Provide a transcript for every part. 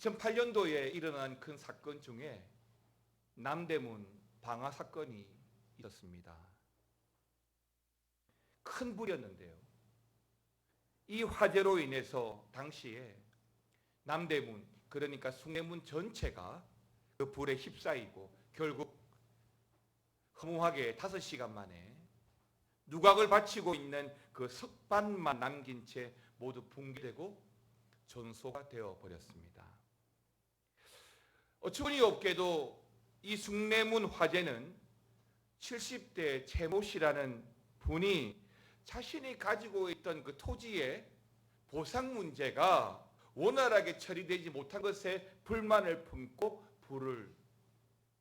2008년도에 일어난 큰 사건 중에 남대문 방화 사건이 있었습니다. 큰 불이었는데요. 이 화재로 인해서 당시에 남대문, 그러니까 숭례문 전체가 그 불에 휩싸이고 결국 허무하게 5시간 만에 누각을 바치고 있는 그 석반만 남긴 채 모두 붕괴되고 전소가 되어 버렸습니다. 어처구니 없게도 이 숭례문 화재는 70대 최모 씨라는 분이 자신이 가지고 있던 그 토지의 보상 문제가 원활하게 처리되지 못한 것에 불만을 품고 불을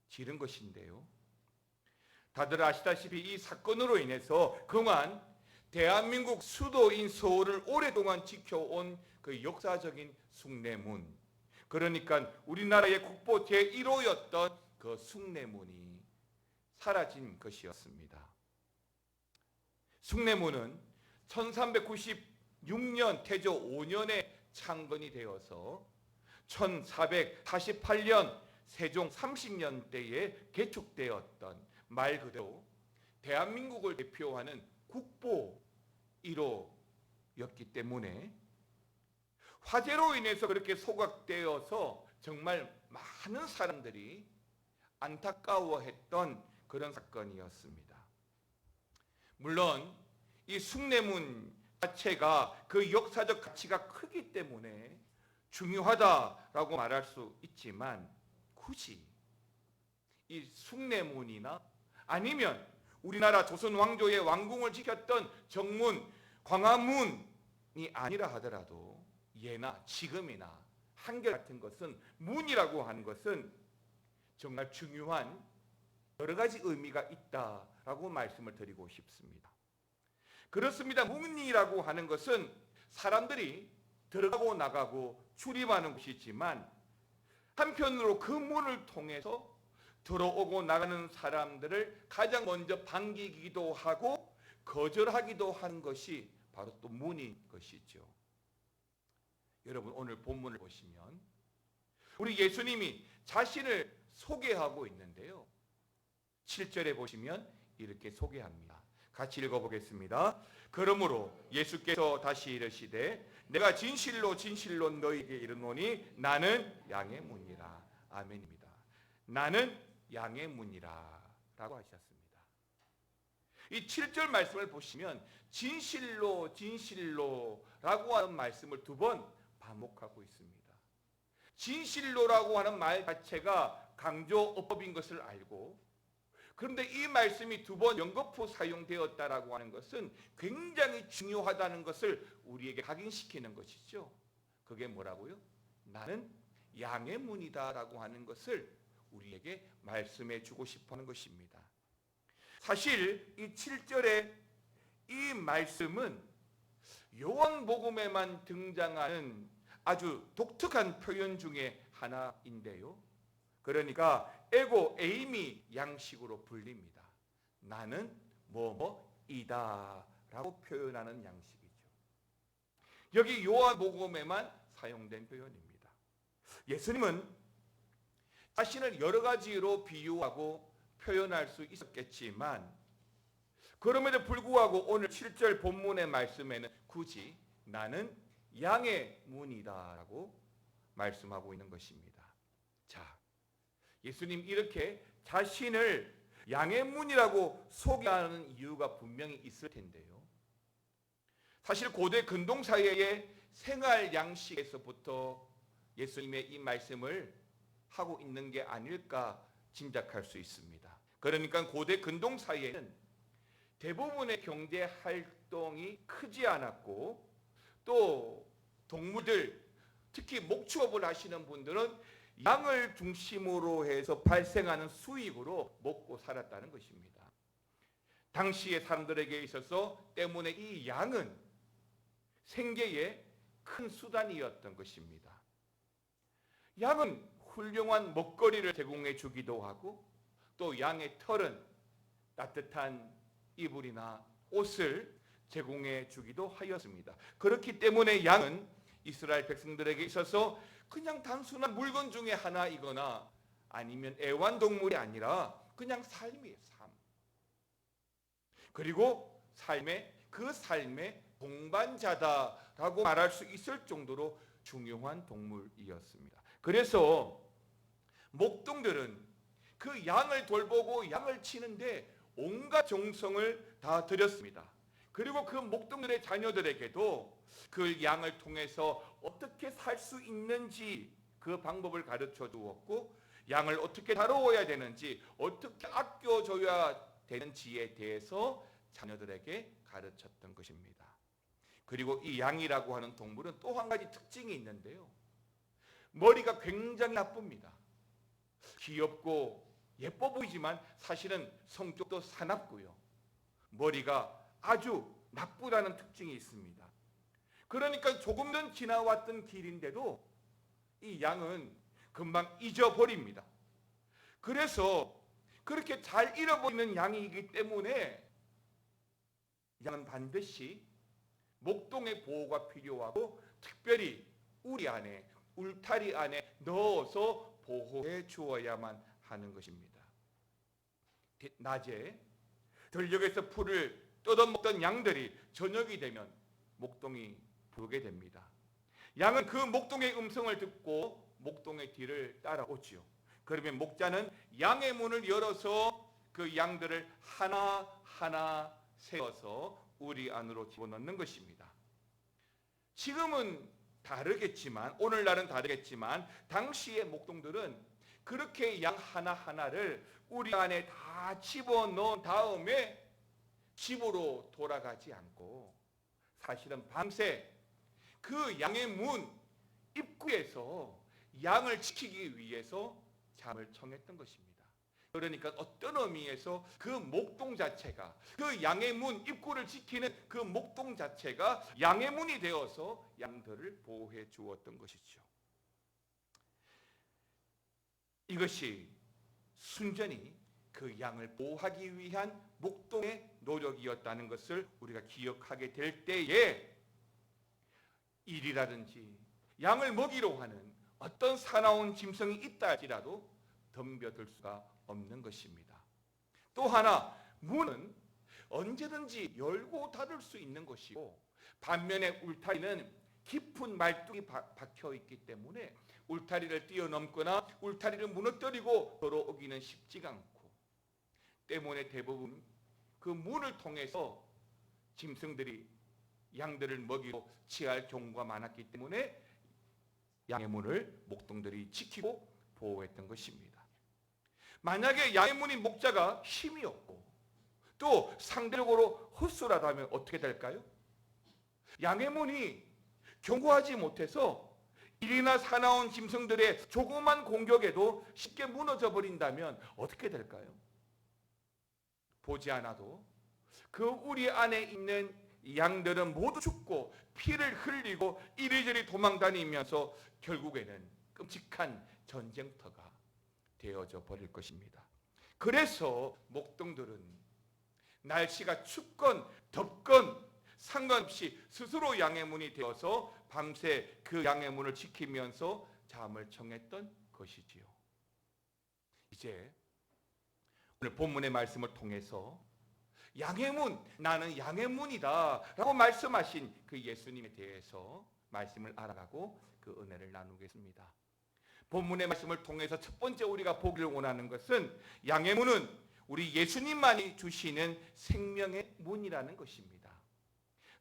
지른 것인데요. 다들 아시다시피 이 사건으로 인해서 그만 대한민국 수도인 서울을 오랫동안 지켜온 그 역사적인 숭례문, 그러니까 우리나라의 국보 제1호였던 그 숭례문이 사라진 것이었습니다. 숭례문은 1396년 태조 5년에 창건이 되어서 1448년 세종 30년대에 개축되었던 말 그대로 대한민국을 대표하는 국보 1호였기 때문에 화재로 인해서 그렇게 소각되어서 정말 많은 사람들이 안타까워했던 그런 사건이었습니다. 물론 이 숭례문 자체가 그 역사적 가치가 크기 때문에 중요하다라고 말할 수 있지만 굳이 이 숭례문이나 아니면 우리나라 조선 왕조의 왕궁을 지켰던 정문, 광화문이 아니라 하더라도 예나 지금이나 한결같은 것은 문이라고 하는 것은 정말 중요한 여러 가지 의미가 있다라고 말씀을 드리고 싶습니다. 그렇습니다. 문이라고 하는 것은 사람들이 들어가고 나가고 출입하는 곳이지만 한편으로 그 문을 통해서 들어오고 나가는 사람들을 가장 먼저 반기기도 하고 거절하기도 하는 것이 바로 또 문인 것이죠. 여러분 오늘 본문을 보시면 우리 예수님이 자신을 소개하고 있는데요. 7절에 보시면 이렇게 소개합니다. 같이 읽어보겠습니다. 그러므로 예수께서 다시 이르시되 내가 진실로 진실로 너희에게 이르노니 나는 양의 문이라. 아멘입니다. 나는 양의 문이라 라고 하셨습니다. 이 7절 말씀을 보시면 진실로 진실로 라고 하는 말씀을 2번 반복하고 있습니다. 진실로라고 하는 말 자체가 강조어법인 것을 알고, 그런데 이 말씀이 2번 연거푸 사용되었다라고 하는 것은 굉장히 중요하다는 것을 우리에게 각인시키는 것이죠. 그게 뭐라고요? 나는 양의 문이다라고 하는 것을 우리에게 말씀해 주고 싶어 하는 것입니다. 사실 이 7절의 이 말씀은 요한복음에만 등장하는 아주 독특한 표현 중에 하나인데요. 그러니까 에고 에이미 양식으로 불립니다. 나는 뭐뭐이다 라고 표현하는 양식이죠. 여기 요한복음에만 사용된 표현입니다. 예수님은 자신을 여러 가지로 비유하고 표현할 수 있었겠지만 그럼에도 불구하고 오늘 7절 본문의 말씀에는 굳이 나는 양의 문이다 라고 말씀하고 있는 것입니다. 자, 예수님 이렇게 자신을 양의 문이라고 소개하는 이유가 분명히 있을 텐데요. 사실 고대 근동사회의 생활 양식에서부터 예수님의 이 말씀을 하고 있는 게 아닐까 짐작할 수 있습니다. 그러니까 고대 근동사회에는 대부분의 경제 활동이 크지 않았고 또 동물들, 특히 목축업을 하시는 분들은 양을 중심으로 해서 발생하는 수익으로 먹고 살았다는 것입니다. 당시의 사람들에게 있어서 때문에 이 양은 생계의 큰 수단이었던 것입니다. 양은 훌륭한 먹거리를 제공해 주기도 하고 또 양의 털은 따뜻한 이불이나 옷을 제공해 주기도 하였습니다. 그렇기 때문에 양은 이스라엘 백성들에게 있어서 그냥 단순한 물건 중에 하나이거나 아니면 애완동물이 아니라 그냥 삶이에요. 삶. 그리고 그 삶의 동반자다라고 말할 수 있을 정도로 중요한 동물이었습니다. 그래서 목동들은 그 양을 돌보고 양을 치는데 온갖 정성을 다 들였습니다. 그리고 그 목동들의 자녀들에게도 그 양을 통해서 어떻게 살 수 있는지 그 방법을 가르쳐 주었고, 양을 어떻게 다루어야 되는지, 어떻게 아껴줘야 되는지에 대해서 자녀들에게 가르쳤던 것입니다. 그리고 이 양이라고 하는 동물은 또 한 가지 특징이 있는데요. 머리가 굉장히 나쁩니다. 귀엽고 예뻐 보이지만 사실은 성격도 사납고요. 머리가 아주 나쁘다는 특징이 있습니다. 그러니까 조금 전 지나왔던 길인데도 이 양은 금방 잊어버립니다. 그래서 그렇게 잘 잃어버리는 양이기 때문에 양은 반드시 목동의 보호가 필요하고, 특별히 울타리 안에 넣어서 보호해 주어야만 하는 것입니다. 낮에 들녘에서 풀을 뜯어먹던 양들이 저녁이 되면 목동이 부르게 됩니다. 양은 그 목동의 음성을 듣고 목동의 뒤를 따라오지요. 그러면 목자는 양의 문을 열어서 그 양들을 하나하나 세워서 우리 안으로 집어넣는 것입니다. 지금은 다르겠지만, 오늘날은 다르겠지만 당시의 목동들은 그렇게 양 하나하나를 우리 안에 다 집어넣은 다음에 집으로 돌아가지 않고 사실은 밤새 그 양의 문 입구에서 양을 지키기 위해서 잠을 청했던 것입니다. 그러니까 어떤 의미에서 그 목동 자체가, 그 양의 문 입구를 지키는 그 목동 자체가 양의 문이 되어서 양들을 보호해 주었던 것이죠. 이것이 순전히 그 양을 보호하기 위한 목동의 노력이었다는 것을 우리가 기억하게 될 때에 일이라든지 양을 먹이러 하는 어떤 사나운 짐승이 있다 할지라도 덤벼들 수가 없는 것입니다. 또 하나, 문은 언제든지 열고 닫을 수 있는 것이고, 반면에 울타리는 깊은 말뚝이 박혀 있기 때문에 울타리를 뛰어넘거나 울타리를 무너뜨리고 들어오기는 쉽지가 않고, 때문에 대부분 그 문을 통해서 짐승들이 양들을 먹이고 취할 경우가 많았기 때문에 양의 문을 목동들이 지키고 보호했던 것입니다. 만약에 양의 문인 목자가 힘이 없고 또 상대적으로 헛술하다면 어떻게 될까요? 양의 문이 견고하지 못해서 일이나 사나운 짐승들의 조그만 공격에도 쉽게 무너져 버린다면 어떻게 될까요? 보지 않아도 그 우리 안에 있는 양들은 모두 죽고 피를 흘리고 이리저리 도망다니면서 결국에는 끔찍한 전쟁터가 되어져 버릴 것입니다. 그래서 목동들은 날씨가 춥건 덥건 상관없이 스스로 양의 문이 되어서 밤새 그 양의 문을 지키면서 잠을 청했던 것이지요. 이제 오늘 본문의 말씀을 통해서 양의 문, 나는 양의 문이다 라고 말씀하신 그 예수님에 대해서 말씀을 알아가고 그 은혜를 나누겠습니다. 본문의 말씀을 통해서 첫 번째 우리가 보기를 원하는 것은 양의 문은 우리 예수님만이 주시는 생명의 문이라는 것입니다.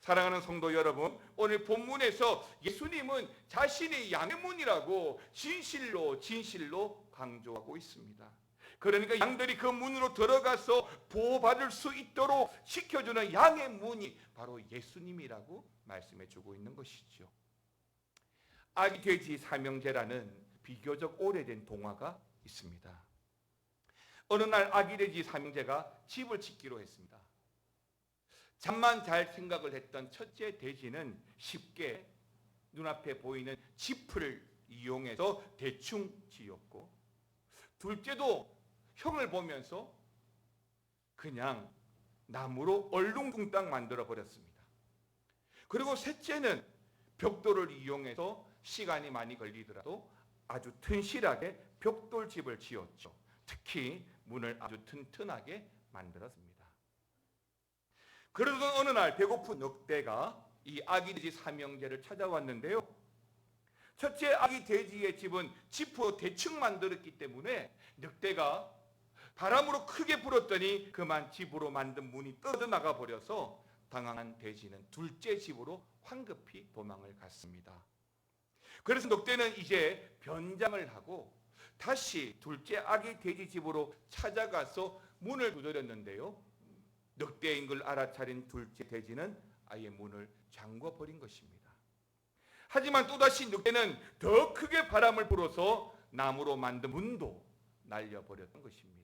사랑하는 성도 여러분, 오늘 본문에서 예수님은 자신이 양의 문이라고 진실로 강조하고 있습니다. 그러니까 양들이 그 문으로 들어가서 보호받을 수 있도록 지켜주는 양의 문이 바로 예수님이라고 말씀해 주고 있는 것이죠. 아기 돼지 삼형제라는 비교적 오래된 동화가 있습니다. 어느 날 아기 돼지 삼형제가 집을 짓기로 했습니다. 잠만 잘 생각을 했던 첫째 돼지는 쉽게 눈앞에 보이는 지프를 이용해서 대충 지었고, 둘째도 형을 보면서 그냥 나무로 얼둥뚱땅 만들어 버렸습니다. 그리고 셋째는 벽돌을 이용해서 시간이 많이 걸리더라도 아주 튼실하게 벽돌집을 지었죠. 특히 문을 아주 튼튼하게 만들었습니다. 그러던 어느 날 배고픈 늑대가 이 아기 돼지 삼형제를 찾아왔는데요. 첫째 아기 돼지의 집은 지프로 대충 만들었기 때문에 늑대가 바람으로 크게 불었더니 그만 집으로 만든 문이 떠나가 버려서 당황한 돼지는 둘째 집으로 황급히 도망을 갔습니다. 그래서 늑대는 이제 변장을 하고 다시 둘째 아기 돼지 집으로 찾아가서 문을 두드렸는데요. 늑대인 걸 알아차린 둘째 돼지는 아예 문을 잠궈 버린 것입니다. 하지만 또다시 늑대는 더 크게 바람을 불어서 나무로 만든 문도 날려버렸던 것입니다.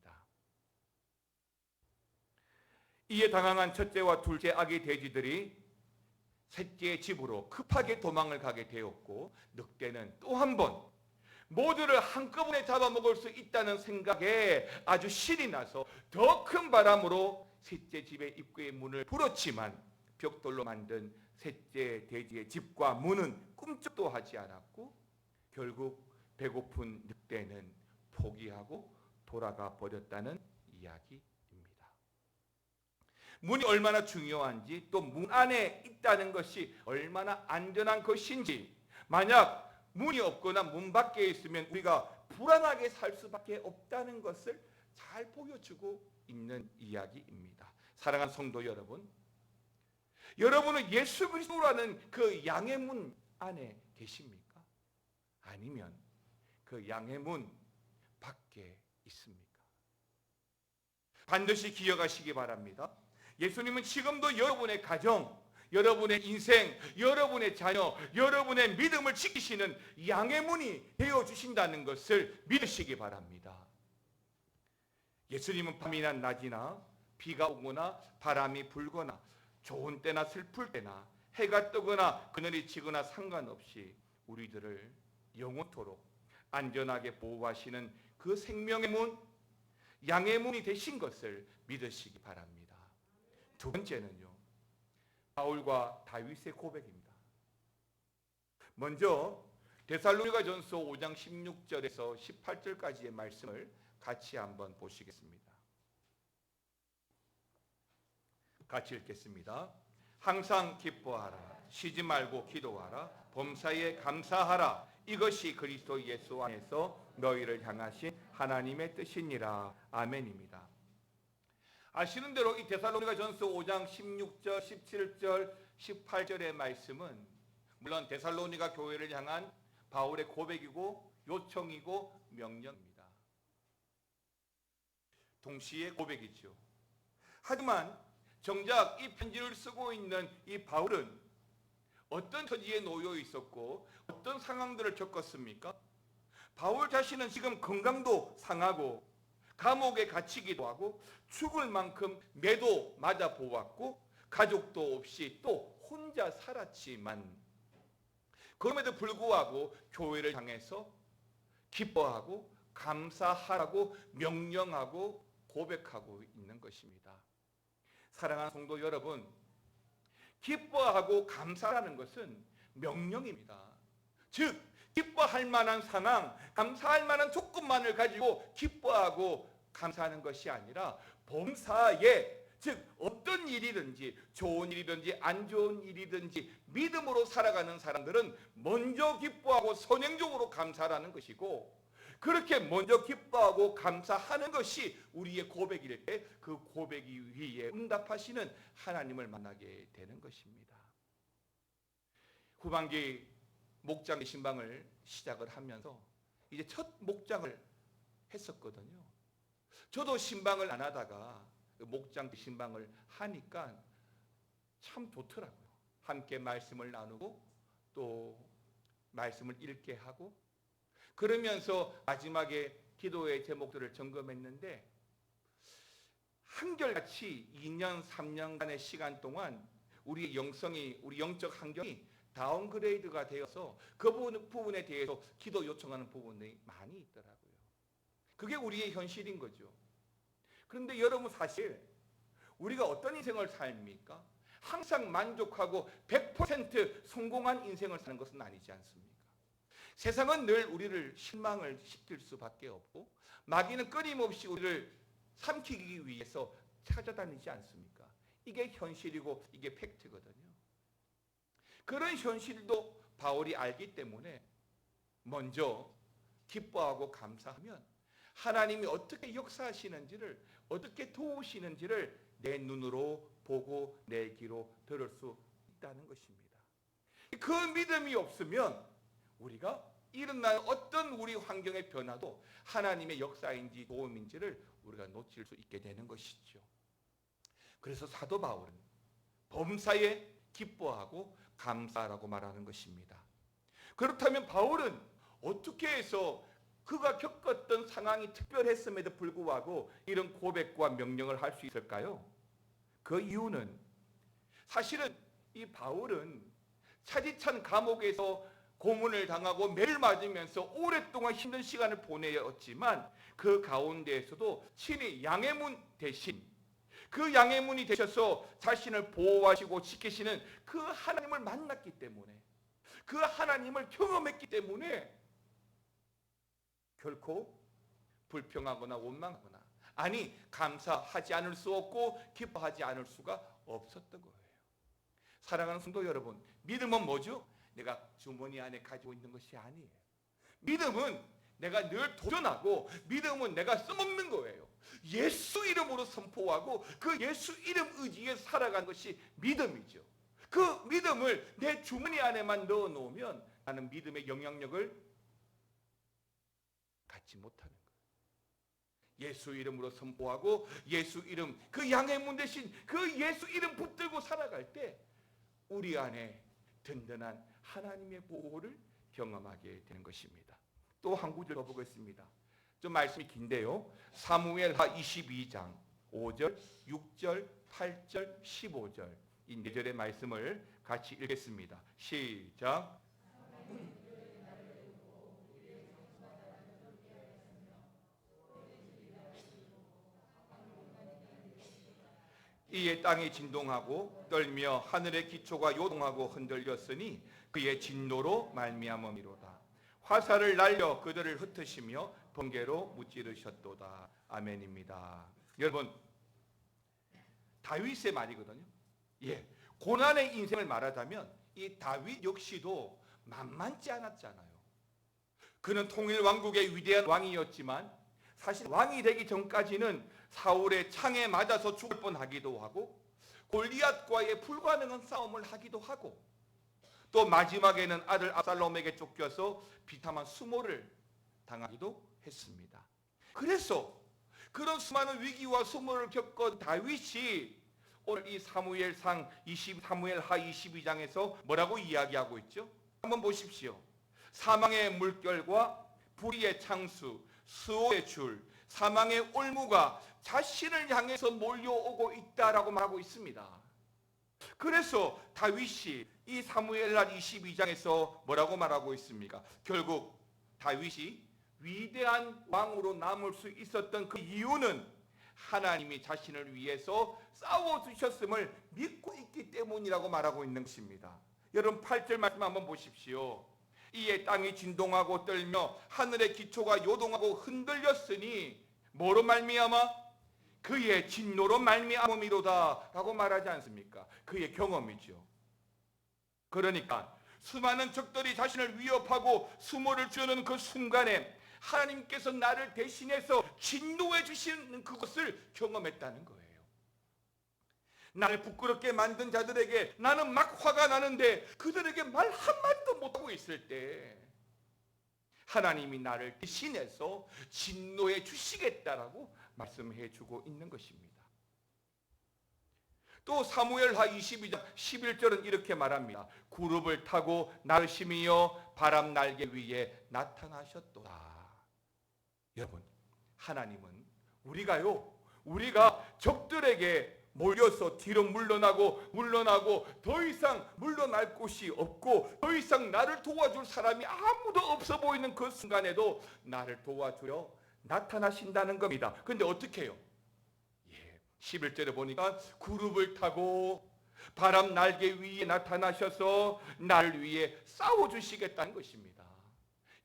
이에 당황한 첫째와 둘째 아기 돼지들이 셋째 집으로 급하게 도망을 가게 되었고, 늑대는 또 한 번 모두를 한꺼번에 잡아먹을 수 있다는 생각에 아주 신이 나서 더 큰 바람으로 셋째 집의 입구의 문을 불었지만 벽돌로 만든 셋째 돼지의 집과 문은 꿈쩍도 하지 않았고, 결국 배고픈 늑대는 포기하고 돌아가 버렸다는 이야기입니다. 문이 얼마나 중요한지, 또 문 안에 있다는 것이 얼마나 안전한 것인지, 만약 문이 없거나 문 밖에 있으면 우리가 불안하게 살 수밖에 없다는 것을 잘 보여주고 있는 이야기입니다. 사랑하는 성도 여러분, 여러분은 예수 그리스도라는 그 양의 문 안에 계십니까? 아니면 그 양의 문 밖에 있습니까? 반드시 기억하시기 바랍니다. 예수님은 지금도 여러분의 가정, 여러분의 인생, 여러분의 자녀, 여러분의 믿음을 지키시는 양의 문이 되어주신다는 것을 믿으시기 바랍니다. 예수님은 밤이나 낮이나 비가 오거나 바람이 불거나 좋은 때나 슬플 때나 해가 뜨거나 그늘이 지거나 상관없이 우리들을 영원토록 안전하게 보호하시는 그 생명의 문, 양의 문이 되신 것을 믿으시기 바랍니다. 두 번째는요, 바울과 다윗의 고백입니다. 먼저 데살로니가전서 5장 16절에서 18절까지의 말씀을 같이 한번 보시겠습니다. 같이 읽겠습니다. 항상 기뻐하라, 쉬지 말고 기도하라, 범사에 감사하라. 이것이 그리스도 예수 안에서 너희를 향하신 하나님의 뜻이니라. 아멘입니다. 아시는 대로 이 데살로니가전서 5장 16절, 17절, 18절의 말씀은 물론 데살로니가 교회를 향한 바울의 고백이고 요청이고 명령입니다. 동시에 고백이죠. 하지만 정작 이 편지를 쓰고 있는 이 바울은 어떤 처지에 놓여 있었고 어떤 상황들을 겪었습니까? 바울 자신은 지금 건강도 상하고 감옥에 갇히기도 하고 죽을 만큼 매도 맞아 보았고 가족도 없이 또 혼자 살았지만 그럼에도 불구하고 교회를 향해서 기뻐하고 감사하라고 명령하고 고백하고 있는 것입니다. 사랑하는 성도 여러분, 기뻐하고 감사하는 것은 명령입니다. 즉 기뻐할 만한 상황, 감사할 만한 조건만을 가지고 기뻐하고 감사하는 것이 아니라 범사에, 즉 어떤 일이든지 좋은 일이든지 안 좋은 일이든지 믿음으로 살아가는 사람들은 먼저 기뻐하고 선행적으로 감사하는 것이고, 그렇게 먼저 기뻐하고 감사하는 것이 우리의 고백일 때 그 고백 위에 응답하시는 하나님을 만나게 되는 것입니다. 후반기 목장 신방을 시작을 하면서 이제 첫 목장을 했었거든요. 저도 신방을 안 하다가 목장 신방을 하니까 참 좋더라고요. 함께 말씀을 나누고 또 말씀을 읽게 하고, 그러면서 마지막에 기도의 제목들을 점검했는데 한결같이 2년 3년간의 시간 동안 우리 영성이, 우리 영적 환경이 다운그레이드가 되어서 그 부분에 대해서 기도 요청하는 부분이 많이 있더라고요. 그게 우리의 현실인 거죠. 그런데 여러분, 사실 우리가 어떤 인생을 삽니까? 항상 만족하고 100% 성공한 인생을 사는 것은 아니지 않습니까? 세상은 늘 우리를 실망을 시킬 수밖에 없고 마귀는 끊임없이 우리를 삼키기 위해서 찾아다니지 않습니까? 이게 현실이고 이게 팩트거든요. 그런 현실도 바울이 알기 때문에 먼저 기뻐하고 감사하면 하나님이 어떻게 역사하시는지를, 어떻게 도우시는지를 내 눈으로 보고 내 귀로 들을 수 있다는 것입니다. 그 믿음이 없으면 우리가 일어나는 어떤 우리 환경의 변화도 하나님의 역사인지 도움인지를 우리가 놓칠 수 있게 되는 것이죠. 그래서 사도 바울은 범사에 기뻐하고 감사라고 말하는 것입니다. 그렇다면 바울은 어떻게 해서 그가 겪었던 상황이 특별했음에도 불구하고 이런 고백과 명령을 할 수 있을까요? 그 이유는 사실은 이 바울은 차디찬 감옥에서 고문을 당하고 매를 맞으면서 오랫동안 힘든 시간을 보내었지만 그 가운데에서도 친히 양의 문 대신 그 양의 문이 되셔서 자신을 보호하시고 지키시는 그 하나님을 만났기 때문에, 그 하나님을 경험했기 때문에 결코 불평하거나 원망하거나, 아니 감사하지 않을 수 없고 기뻐하지 않을 수가 없었던 거예요. 사랑하는 성도 여러분, 믿음은 뭐죠? 내가 주머니 안에 가지고 있는 것이 아니에요. 믿음은 내가 늘 도전하고, 믿음은 내가 써먹는 거예요. 예수 이름으로 선포하고 그 예수 이름 의지에 살아가는 것이 믿음이죠. 그 믿음을 내 주머니 안에만 넣어 놓으면 나는 믿음의 영향력을 갖지 못하는 거예요. 예수 이름으로 선포하고 예수 이름, 그 양의 문 대신 그 예수 이름 붙들고 살아갈 때 우리 안에 든든한 하나님의 보호를 경험하게 되는 것입니다. 또 한 구절 더 보겠습니다. 좀 말씀이 긴데요. 사무엘하 22장 5절, 6절, 8절, 15절 이 4절의 말씀을 같이 읽겠습니다. 시작. 이에 땅이 진동하고 떨며 하늘의 기초가 요동하고 흔들렸으니 그의 진노로 말미암음이로다. 화살을 날려 그들을 흩으시며 번개로 무찌르셨도다. 아멘입니다. 여러분, 다윗의 말이거든요. 예, 고난의 인생을 말하자면 이 다윗 역시도 만만치 않았잖아요. 그는 통일 왕국의 위대한 왕이었지만 사실 왕이 되기 전까지는 사울의 창에 맞아서 죽을 뻔하기도 하고 골리앗과의 불가능한 싸움을 하기도 하고 또 마지막에는 아들 압살롬에게 쫓겨서 비참한 수모를 당하기도 했습니다. 그래서 그런 수많은 위기와 수모를 겪은 다윗이 오늘 이 사무엘하 22장에서 뭐라고 이야기하고 있죠? 한번 보십시오. 사망의 물결과 불의의 창수, 수호의 줄, 사망의 올무가 자신을 향해서 몰려오고 있다라고 말하고 있습니다. 그래서 다윗이 이 사무엘하 22장에서 뭐라고 말하고 있습니까? 결국 다윗이 위대한 왕으로 남을 수 있었던 그 이유는 하나님이 자신을 위해서 싸워주셨음을 믿고 있기 때문이라고 말하고 있는 것입니다. 여러분 8절 말씀 한번 보십시오. 이에 땅이 진동하고 떨며 하늘의 기초가 요동하고 흔들렸으니 뭐로 말미암아? 그의 진노로 말미암음이로다 라고 말하지 않습니까? 그의 경험이죠. 그러니까 수많은 적들이 자신을 위협하고 수모를 주는 그 순간에 하나님께서 나를 대신해서 진노해 주시는 그것을 경험했다는 거예요. 나를 부끄럽게 만든 자들에게 나는 막 화가 나는데 그들에게 말 한마디도 못하고 있을 때 하나님이 나를 대신해서 진노해 주시겠다라고 말씀해 주고 있는 것입니다. 또 사무엘하 22장 11절은 이렇게 말합니다. 구름을 타고 날심이여 바람 날개 위에 나타나셨도다. 여러분, 하나님은 우리가 적들에게 몰려서 뒤로 물러나고 더 이상 물러날 곳이 없고 더 이상 나를 도와줄 사람이 아무도 없어 보이는 그 순간에도 나를 도와주려 나타나신다는 겁니다. 그런데 어떻게 해요? 11절에 보니까 구름을 타고 바람 날개 위에 나타나셔서 나를 위해 싸워주시겠다는 것입니다.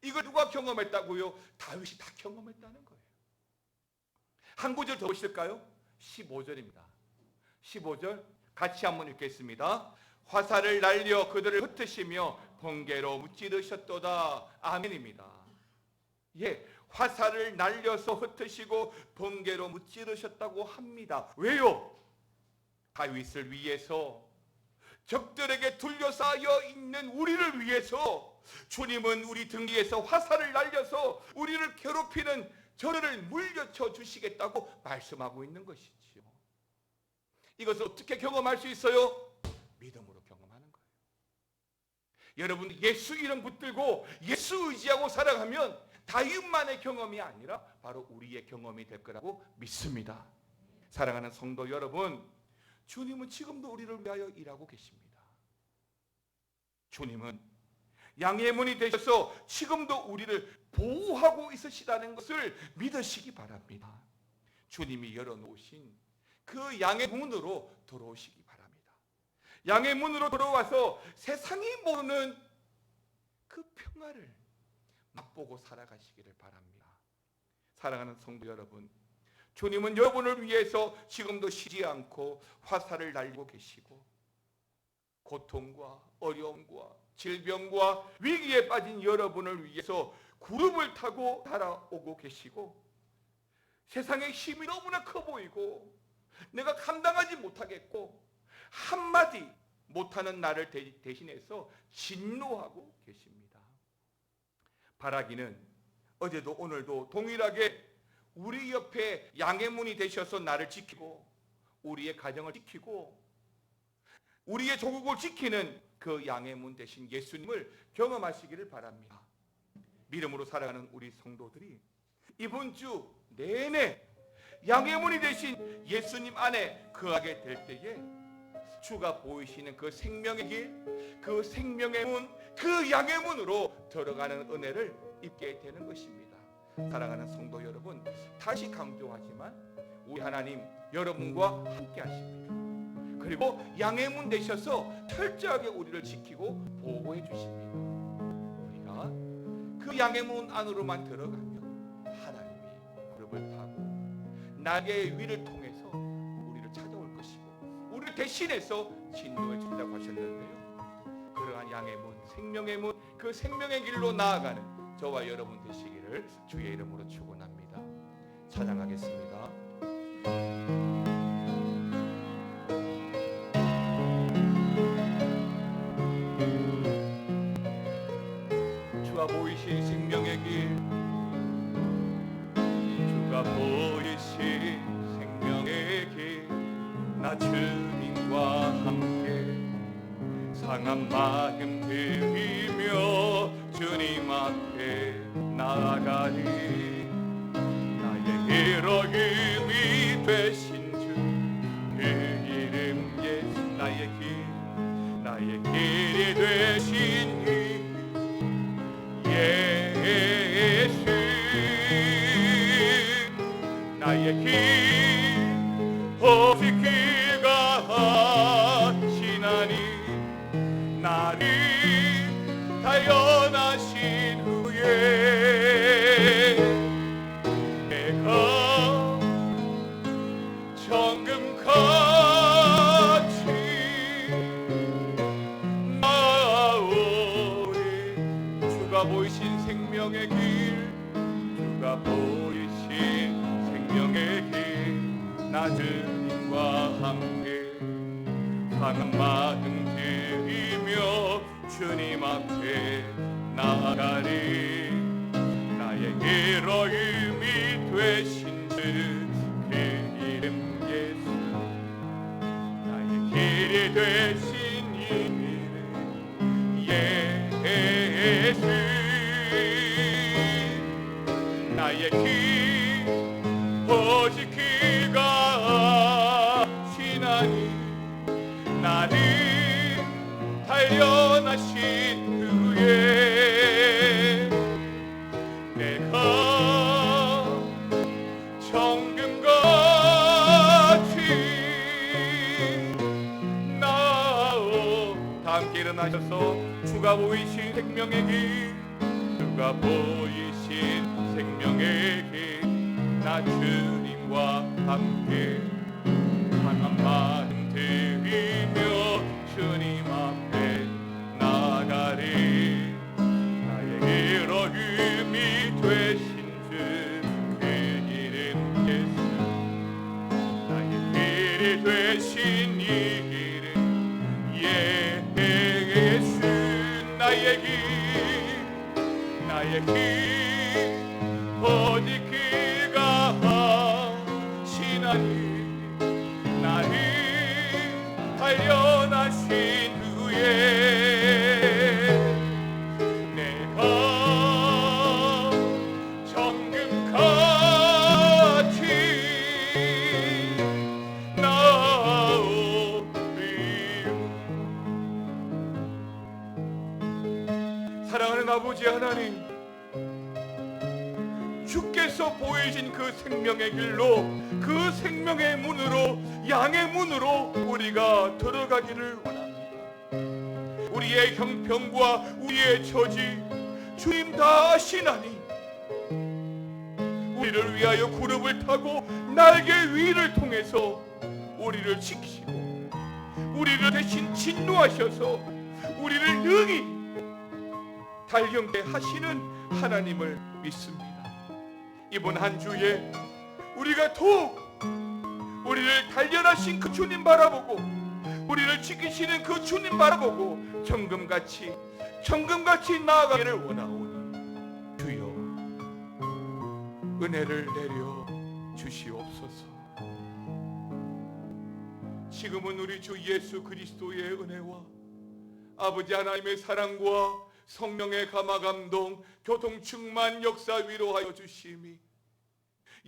이걸 누가 경험했다고요? 다윗이 다 경험했다는 거예요. 한 구절 더 보실까요? 15절입니다. 15절 같이 한번 읽겠습니다. 화살을 날려 그들을 흩으시며 번개로 무찌르셨도다. 아멘입니다. 예, 화살을 날려서 흩으시고 번개로 무찌르셨다고 합니다. 왜요? 다윗을 위해서, 적들에게 둘러싸여 있는 우리를 위해서 주님은 우리 등 위에서 화살을 날려서 우리를 괴롭히는 저를 물려쳐 주시겠다고 말씀하고 있는 것이지요. 이것을 어떻게 경험할 수 있어요? 믿음으로 경험하는 거예요. 여러분, 예수 이름 붙들고 예수 의지하고 살아가면 다윗만의 경험이 아니라 바로 우리의 경험이 될 거라고 믿습니다. 사랑하는 성도 여러분, 주님은 지금도 우리를 위하여 일하고 계십니다. 주님은 양의 문이 되셔서 지금도 우리를 보호하고 있으시다는 것을 믿으시기 바랍니다. 주님이 열어놓으신 그 양의 문으로 들어오시기 바랍니다. 양의 문으로 들어와서 세상이 모르는 그 평화를 맛보고 살아가시기를 바랍니다. 사랑하는 성도 여러분, 주님은 여러분을 위해서 지금도 쉬지 않고 화살을 날리고 계시고 고통과 어려움과 질병과 위기에 빠진 여러분을 위해서 구름을 타고 날아오고 계시고, 세상의 힘이 너무나 커 보이고 내가 감당하지 못하겠고 한마디 못하는 나를 대신해서 진노하고 계십니다. 바라기는 어제도 오늘도 동일하게 우리 옆에 양의 문이 되셔서 나를 지키고 우리의 가정을 지키고 우리의 조국을 지키는 그 양의 문 되신 예수님을 경험하시기를 바랍니다. 믿음으로 살아가는 우리 성도들이 이번 주 내내 양의 문이 되신 예수님 안에 거하게 될 때에 주가 보이시는 그 생명의 길, 그 생명의 문, 그 양의 문으로 들어가는 은혜를 입게 되는 것입니다. 사랑하는 성도 여러분, 다시 강조하지만 우리 하나님 여러분과 함께 하십니다. 그리고 양의 문 되셔서 철저하게 우리를 지키고 보호해 주십니다. 우리가 그 양의 문 안으로만 들어가면 하나님이 무릎을 타고 날개 위를 통해서 우리를 찾아올 것이고 우리를 대신해서 진노해 준다고 하셨는데요, 그러한 양의 문, 생명의 문, 그 생명의 길로 나아가는 저와 여러분 되시기를 주의 이름으로 축원합니다. 찬양하겠습니다. 주가 보이신 생명의 길, 주가 보이신 생명의 길, 나 주님과 함께 상한 마음 들이며 주님 앞에 나아가리. 나의 이름이 되신 주, 그 이름 예수, 나의 길이 되신 예수, 나의 길 오직 그가 하시나니 나를 달려나신 후에 내가 정금같이 나오리. 주가 보이신 생명의 길, 주가 보이신 생명의 길, 나 주님과 함께 상한 마음 들이며 주님 앞에 나아가리. 나의 이름이 되신 주, 그 이름 예수, 나의 길이 되신 이름 예수, 나의 길 오직 그가 하시나니 나를 달려나신 후에 내가 정금같이 나오리. 위하여 주가 보이신 생명의 길, 주가 보이신 생명의 길, 나 주님과 함께 강한 마음 들이며 주님 앞에 나가리. 나의 이름이 되신 주 그 이름 예수, 나의 길이 되신 이 이름 예수. 나의 길 어디 길 가시나니 나를 단련하신 후에 내가 정금같이 나오리요. 사랑하는 아버지 하나님, 주께서 보이신 그 생명의 길로, 그 생명의 문으로, 양의 문으로 우리가 들어가기를 원합니다. 우리의 형편과 우리의 처지 주님 다 아시나니 우리를 위하여 구름을 타고 날개 위를 통해서 우리를 지키시고 우리를 대신 진노하셔서 우리를 능히 달경케 하시는 하나님을 믿습니다. 이번 한 주에 우리가 더욱 우리를 단련하신 그 주님 바라보고 우리를 지키시는 그 주님 바라보고 정금같이 나아가기를 원하오니 주여 은혜를 내려 주시옵소서. 지금은 우리 주 예수 그리스도의 은혜와 아버지 하나님의 사랑과 성령의 감화감동 교통 충만 역사 위로하여 주심이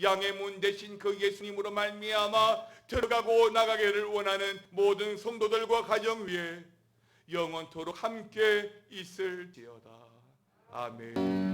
양의 문 대신 그 예수님으로 말미암아 들어가고 나가기를 원하는 모든 성도들과 가정 위에 영원토록 함께 있을지어다. 아멘.